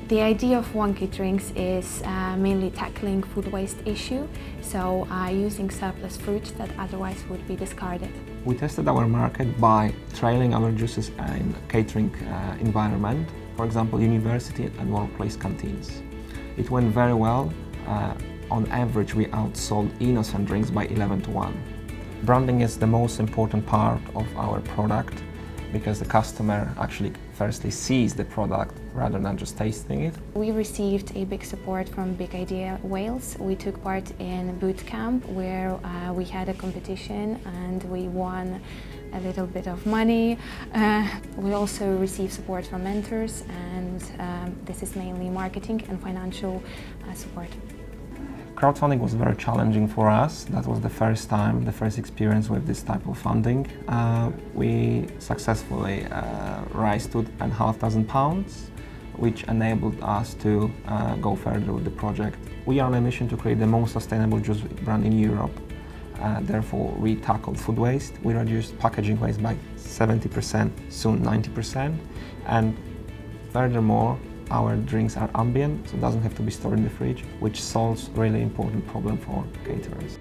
The idea of Wonky drinks is mainly tackling food waste issue, so using surplus fruit that otherwise would be discarded. We tested our market by trialing our juices in catering environment, for example university and workplace canteens. It went very well. On average we outsold innocent drinks by 11-1. Branding is the most important part of our product because the customer actually firstly sees the product rather than just tasting it. We received a big support from Big Idea Wales. We took part in boot camp where we had a competition and we won a little bit of money. We also received support from mentors, and this is mainly marketing and financial support. Crowdfunding was very challenging for us. That was the first time, the first experience with this type of funding. We successfully raised £2,500, which enabled us to go further with the project. We are on a mission to create the most sustainable juice brand in Europe. Therefore, we tackled food waste. We reduced packaging waste by 70%, soon 90%. And furthermore, our drinks are ambient, so it doesn't have to be stored in the fridge, which solves a really important problem for caterers.